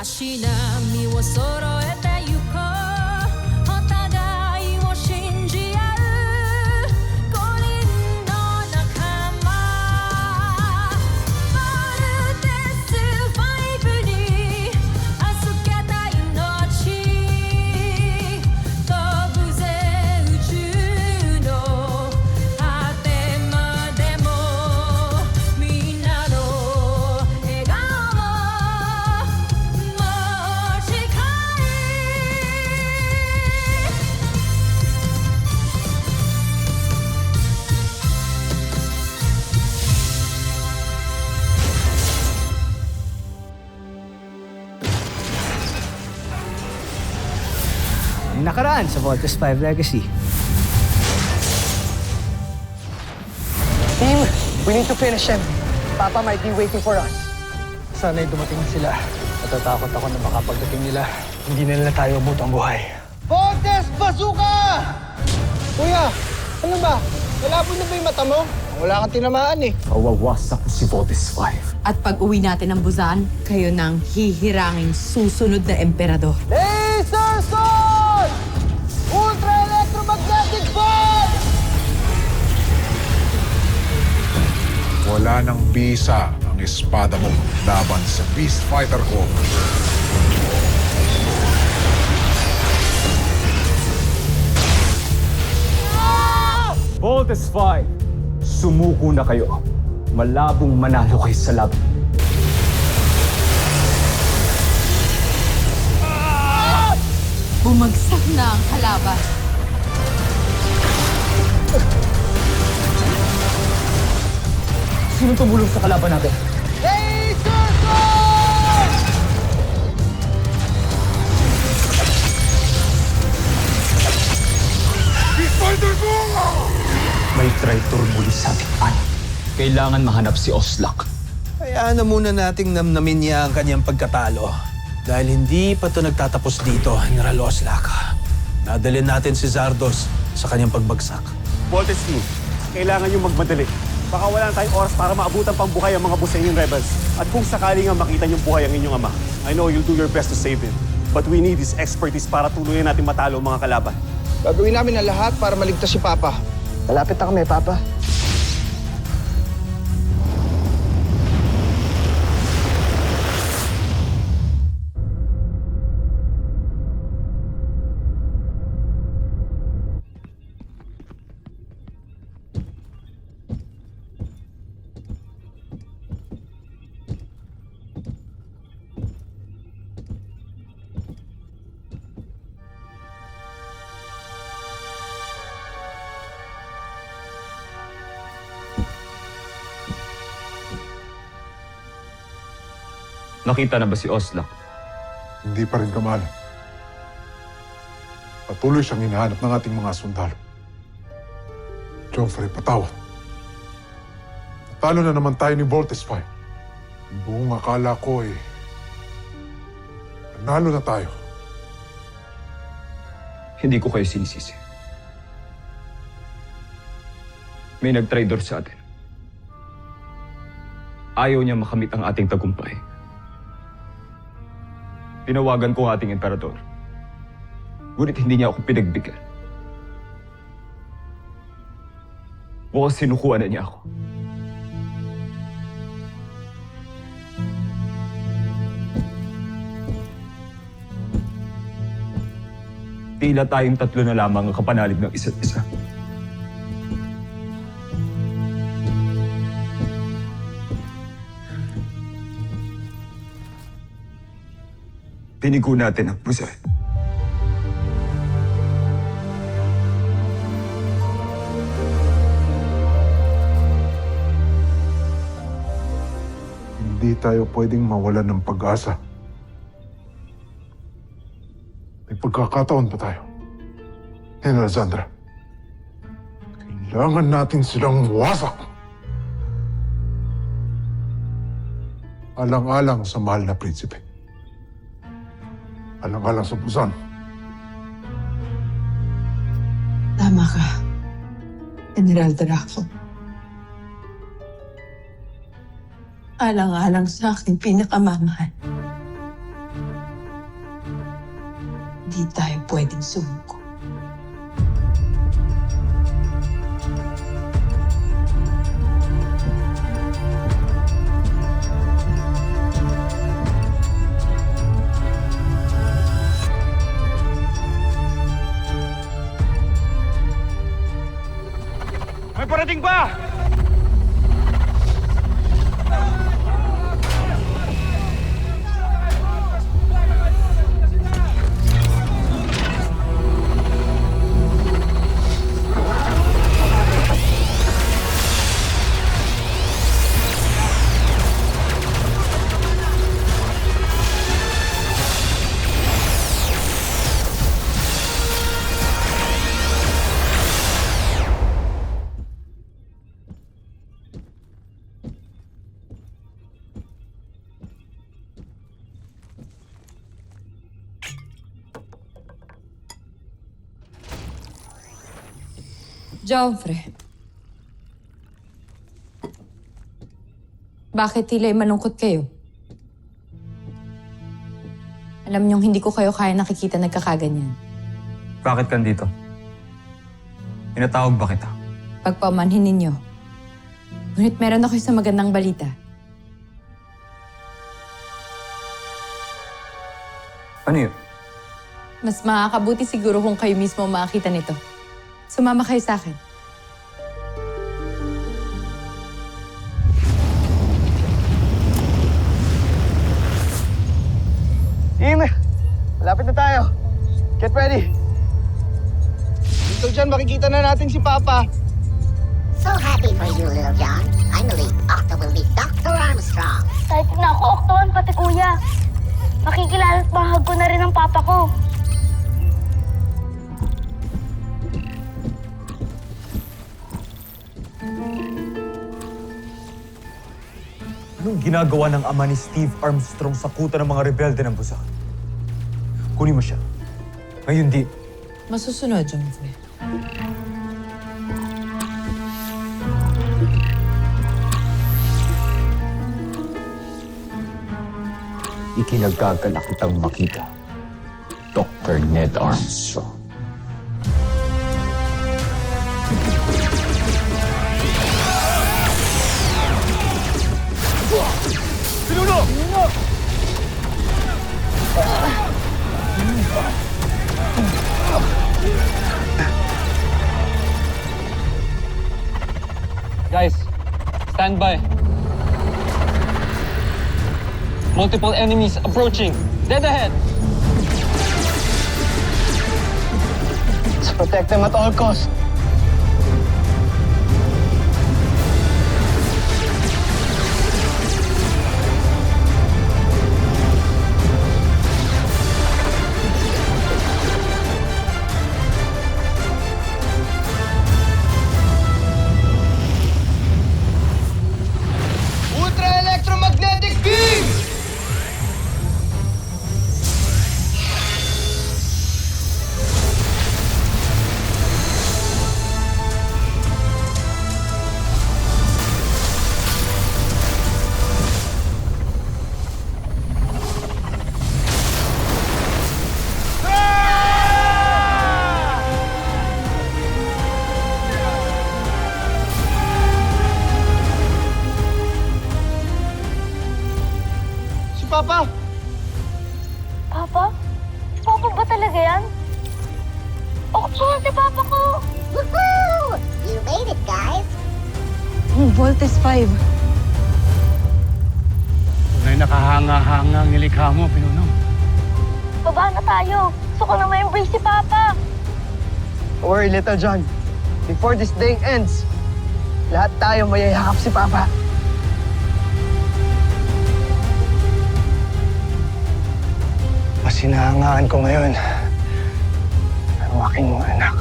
しなみを揃えてゆこうお互いを信じ合う五人の仲間ボルテス5に預けた命飛ぶぜ宇宙の果てまでもみんなの笑顔持ち帰Nakaraan sa Voltes 5 Legacy. Team, we need to finish him. Papa might be waiting for us. Sana'y dumating na sila. Natatakot ako na baka pagdating nila, hindi na nila tayo butang buhay. Voltes Bazooka! Kuya, ano ba? Malabo na ba yung mata mo? Wala kang tinamaan eh. Kawawasak ko si Voltes 5. At pag uwi natin ng Busan, kayo nang hihiranging susunod na emperador. Laser Sword! Ultra Electromagnetic Force! Wala nang bisa ang espada mo laban sa Beast Fighter ko. Voltes 5, sumuko na kayo. Malabong manalo kayo sa laban. Bumagsak na ang kalaban. Sino tumulong sa kalaban natin? Laser Sword! Beast Fighter ko! May traitor muli sa ating panig. Kailangan mahanap si Oslak. Hayaan na muna nating namnamin niya ang kanyang pagkatalo. Dahil hindi pa ito nagtatapos dito, General Oslak. Nadalhin natin si Zardos sa kanyang pagbagsak. Voltes Team, kailangan yung magmadali. Baka wala na tayong oras para maabutan pang buhay ang mga Busenyong rebels. At kung sakali nga makita niyong buhay ang inyong ama, I know you'll do your best to save him. But we need his expertise para tuluyan natin matalo ang mga kalaban. Gagawin namin ang lahat para maligtas si Papa. Malapit na kami, Papa. Nakita na ba si Oslak? Hindi pa rin kamal. Patuloy siyang hinahanap ng ating mga sundalo. Joffrey, patawad. Natalo na naman tayo ni Voltes 5. Ang buong akala ko nanalo na tayo. Hindi ko kayo sinisisi. May nag-traitor sa atin. Ayaw niya makamit ang ating tagumpay. Tinawagan ko ang ating emperador. Ngunit hindi niya ako pinagbigyan. Mukhang sinukuan na niya ako. Tila tayong tatlo na lamang ang kapanalig ng isa't isa. Tinigo natin ang Busan. Hindi tayo pwedeng mawalan ng pag-asa. May pagkakataon pa tayo. General Zandra, kailangan natin silang wasak. Alang-alang sa mahal na prinsipe. Alang-alang sa Busan. Tama ka, General Draco. Alang-alang sa aking pinakamamahal. Di tayo pwedeng sumuko. May parating ba? Joffrey. Bakit tila malungkot kayo? Alam niyong hindi ko kayo kaya nakikita nagkakaganyan. Bakit kandito? Pinatawag ba kita? Pagpamanhin ninyo. Ngunit meron ako isang magandang balita. Ano yun? Mas makakabuti siguro kung kayo mismo makakita nito. Sumama kayo sa akin. Team, malapit na tayo. Get ready. Dito dyan, makikita na natin si Papa. So happy for you, Little John. Finally, Octo will be Dr. Armstrong. Kahit na ako, Octoan, pati kuya. Makikilala at bahag ko na rin ang papa ko. Anong ginagawa ng ama ni Steve Armstrong sa kuta ng mga rebelde ng Busan? Kunin mo siya. Ngayon di. Masusunod, Joffrey. Ikinagagalak kitang makita. Dr. Ned Armstrong. Guys, stand by. Multiple enemies approaching. Dead ahead. Let's protect them at all costs. Ultra-electromagnetic beam! Papa! Papa? Papa ba talaga yan? Octoan si papa ko! Woohoo! You made it, guys. Voltes 5. Tunay nakahanga-hanga ang nilikha mo, Pinuno. Baba na tayo. Gusto ko na ma-embrace si papa. Don't worry, Little John. Before this day ends, lahat tayo mayayakap si Papa. Mas hinahangaan ko ngayon ang aking mga anak.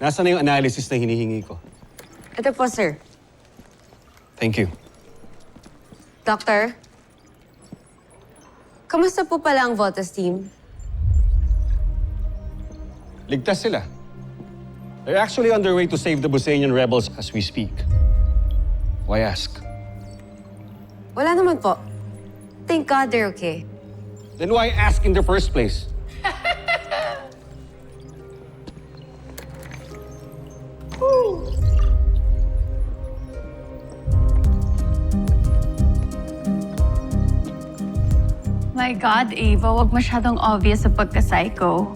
Nasaan na yung analysis na hinihingi ko? Ito po, sir. Thank you. Doctor? Kamusta po pala ang Voltas team? Ligtas sila. They're actually on their way to save the Busanian rebels as we speak. Why ask? Wala naman po. Thank God they're okay. Then why ask in the first place? My God, Ava, wag masyadong obvious sa pagka-psycho.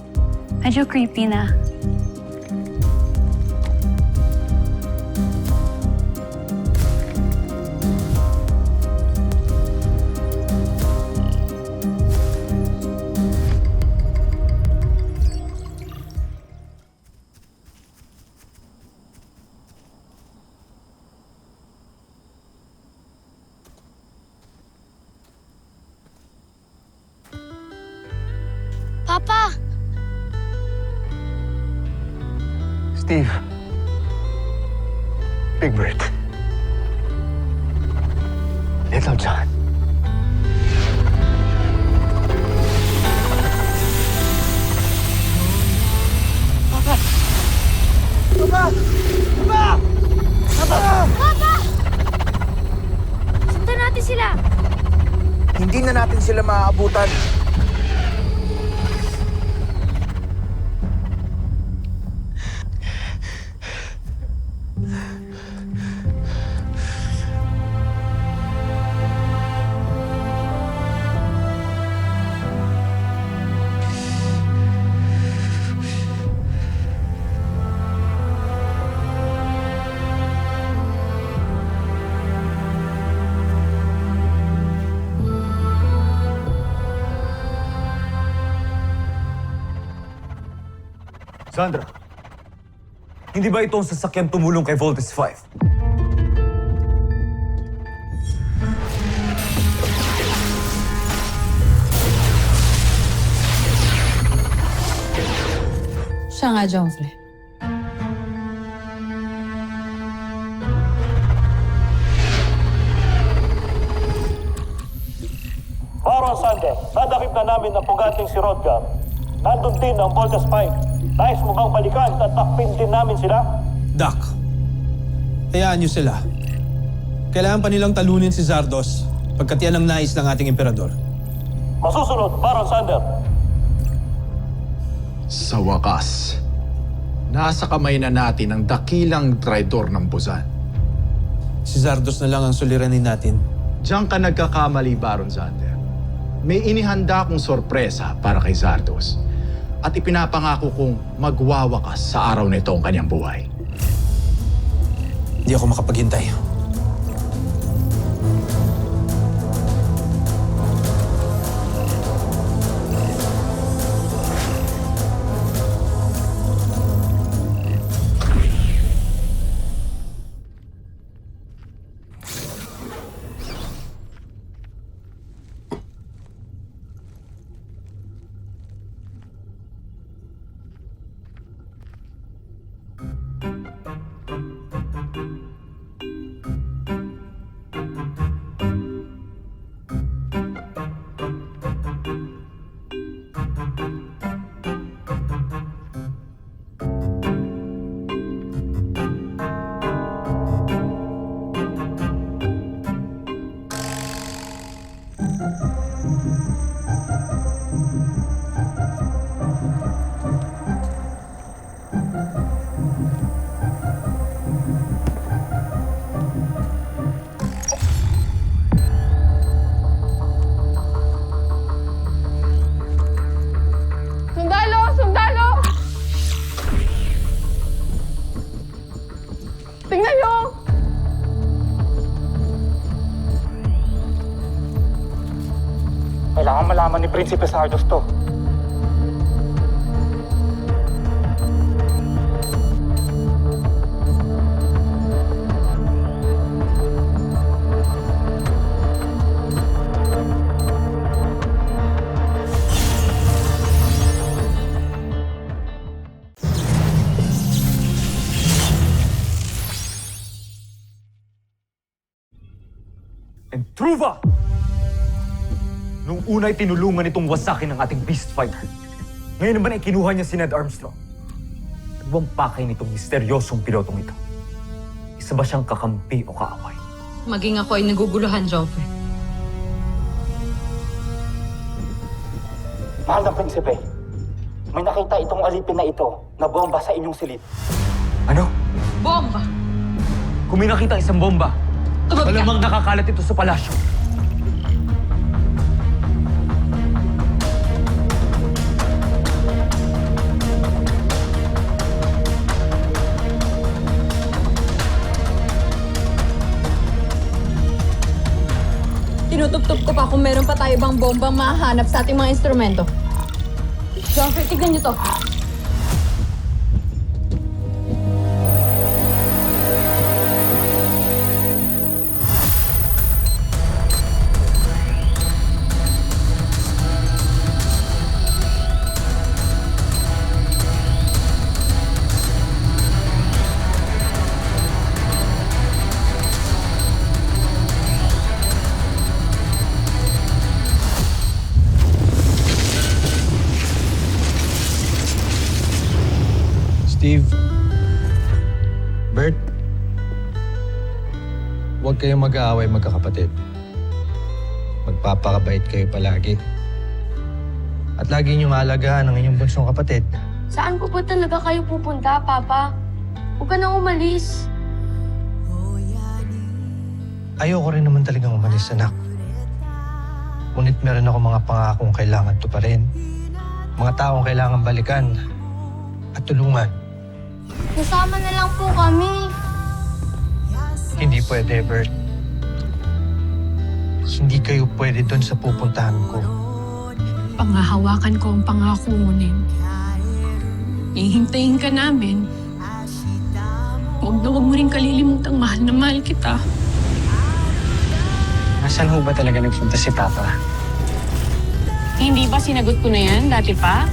Medyo creepy na. Papa! Steve. Big Bird. Little John. Papa! Papa! Papa! Papa! Papa! Sundan natin sila! Hindi na natin sila maaabutan. Sandra, hindi ba ito ang sasakyan tumulong kay Voltes 5? Siya nga, Joffrey. Baron Sande, sadakip na namin ang puganting si Rodgar. Nandun din ang Voltes 5. Nais mo bang balikan at takpin din namin sila? Doc, hayaan niyo sila. Kailangan pa nilang talunin si Zardos pagkat yan ang nais ng ating emperador. Masusunod, Baron Sander. Sa wakas, nasa kamay na natin ang dakilang traidor ng Busan. Si Zardos na lang ang suliranin natin. Diyan ka nagkakamali, Baron Zander. May inihanda akong sorpresa para kay Zardos. At ipinapangako kong magwawakas sa araw nito ang kanyang buhay. Hindi ako makapaghintay. Kailangan malaman ni Prinsipe Sardos to. Truva! Nung una ay tinulungan itong wasakin ng ating beast fighter. Ngayon naman ay kinuha niya si Ned Armstrong. Ano bang pakay nitong misteryosong pilotong ito? Isa ba siyang kakampi o kaaway? Maging ako ay naguguluhan, Joffrey. Mahal na prinsipe, may nakita itong alipin na ito na bomba sa inyong silid. Ano? Bomba! Kung may nakita isang bomba, malamang nakakalat ito sa palasyo. Tinutuptup ko pa kung meron pa tayo bang bombang mahahanap sa ating mga instrumento. Joffrey, tignan niyo to. Steve, Bert, huwag kayong mag-aaway magkakapatid. Magpapakabait kayo palagi. At lagi niyong alagaan ang inyong bunsong kapatid. Saan po ba talaga kayo pupunta, Papa? Huwag ka nang umalis. Ayoko rin naman talagang umalis, anak. Ngunit meron ako mga pangakong kailangan tuparin. Mga taong kailangan balikan at tulungan. Kasama na lang po kami. Hindi pwede, Bert. Hindi kayo pwede doon sa pupuntahan ko. Pangahawakan ko ang pangako mo, Ned. Hihintayin ka namin. Huwag mo rin kalilimutang mahal na mahal kita. Nasaan ho ba talaga nagpunta si Papa? Hindi ba sinagot ko na yan dati pa?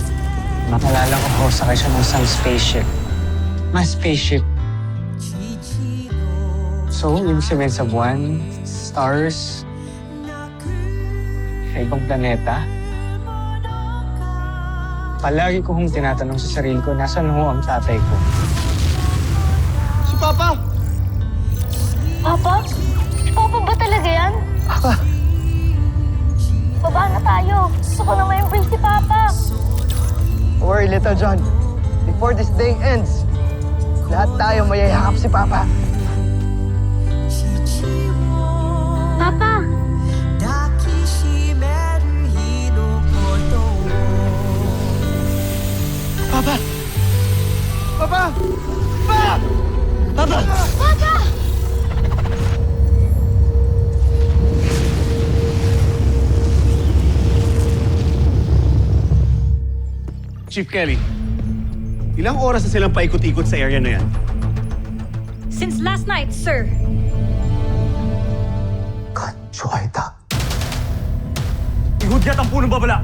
Nakalala ko ho sakay siya ng isang spaceship. Spaceship. So, ibig sabihin sa buwan, stars, sa ibang planeta. Palagi ko hong tinatanong sa sarili ko, nasaan ho ang tatay ko? Si Papa! Papa? Papa ba talaga yan? Papa! Baba na tayo. Gusto ko na ma-embrace si Papa. Don't worry, Little John. Before this day ends, lahat tayo mayayakap si Papa. Papa! Papa! Papa! Papa! Papa! Papa! Chief Kelly, ilang oras na silang paikot-ikot sa area na yan? Since last night, sir. Kanchuaita. Ihudyat ang punong babala!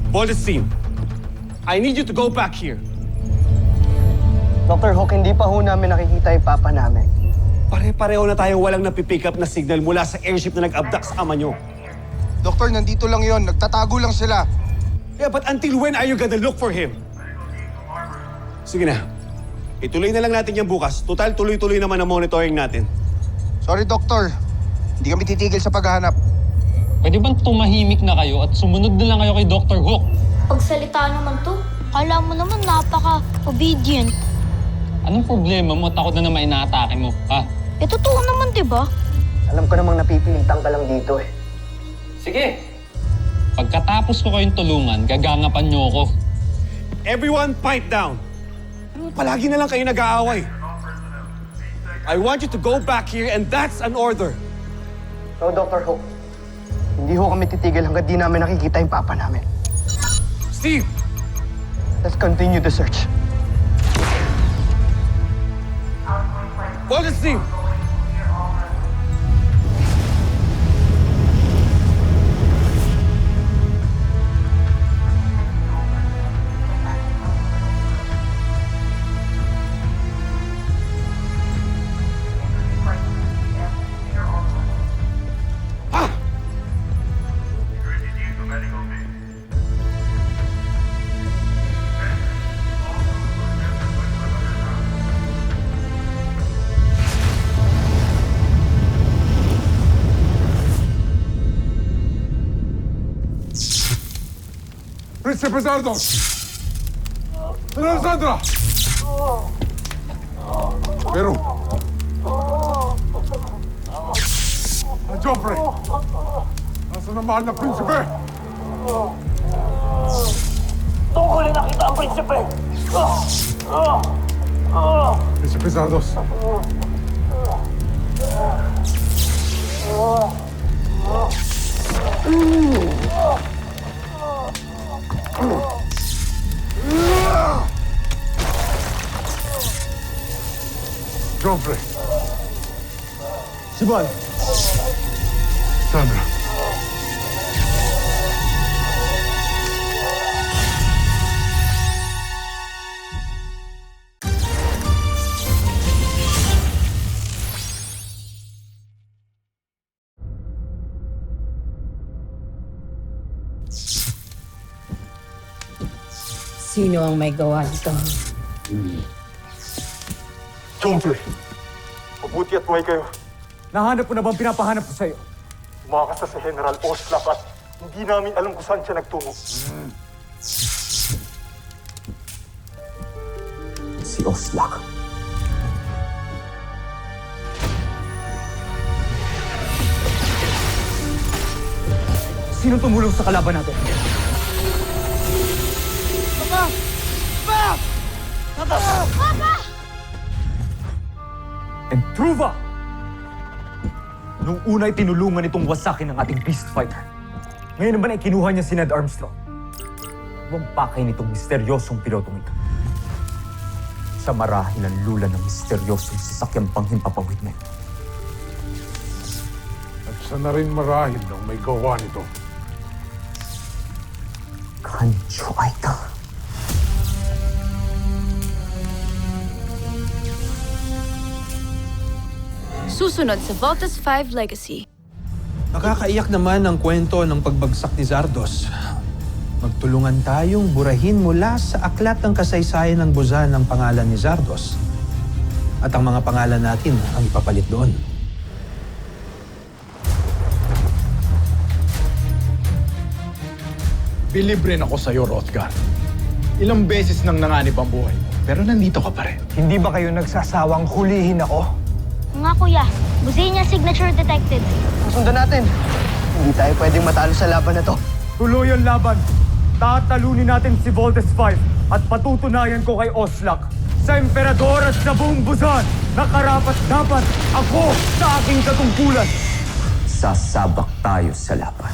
Voltes team, I need you to go back here. Dr. Hook, hindi pa ho namin nakikita yung papa namin. Pare-pareho na tayong walang napipick up na signal mula sa airship na nag-abduct sa ama nyo. Doktor, nandito lang yon. Nagtatago lang sila. Yeah, but until when are you gonna look for him? Sige na. Ituloy na lang natin yan bukas. Total, tuloy-tuloy naman ang monitoring natin. Sorry, Doktor. Hindi kami titigil sa paghahanap. Pwede bang tumahimik na kayo at sumunod na lang kayo kay Dr. Hook? Pagsalita naman to. Kala mo naman napaka-obedient. Anong problema mo? Takot na naman inaatake mo, ha? Eh, totoo naman, diba? Alam ko namang napipilitan ka lang dito eh. Sige. Pagkatapos ko kayong tulungan, gagangapan niyo ako. Everyone pipe down. Palagi na lang kayo nag-aaway. I want you to go back here and that's an order. No, Dr. Hook. Hindi ho kami titigil hanggang di namin nakikita yung papa namin. Steve! Let's continue the search. Voltes team! Príncipe Zardos! Alessandra! Pero... Joffrey! Nasaan ang mahal na prinsipe? Doon ko rin nakita ang prinsipe! Príncipe Zardos. Joffrey. Sibal! Sandra. Sino ang may gawa nito? Joffrey. Mabuti at buhay kayo. Nahanap mo na bang pinapahanap ko sa'yo? Umakas na si General Oslap at hindi namin alam kung saan siya nagtungo. Si Oslak. Sino tumulong sa kalaban natin? And Truva! Nung una'y tinulungan itong wasakin ng ating beast fighter. Ngayon naman ay kinuha niya si Ned Armstrong. Huwag pakay nitong misteryosong pilotong ito. Sa marahil ang lula ng misteryosong sasakyang panghimpapawid mo. At siya na rin marahil ang may gawa nito. Kancho Aita. Susunod sa Voltes 5 Legacy. Nakakaiyak naman ang kwento ng pagbagsak ni Zardos. Magtulungan tayong burahin mula sa aklat ng kasaysayan ng Buzan ang pangalan ni Zardos. At ang mga pangalan natin ang ipapalit doon. Believe rin ako sa'yo, Rothgar. Ilang beses nang nanganib ang buhay mo, pero nandito ka pa rin. Hindi ba kayo nagsasawang hulihin ako? Nga kuya, Buzinia signature detected. Susundan natin. Hindi tayo pwedeng matalo sa laban na to. Tuloy ang laban. Tatalunin natin si Voltes 5 at patutunayan ko kay Oslak sa Emperador at sa buong Buzan na karapat-dapat ako sa aking katungkulan. Sasabak tayo sa laban.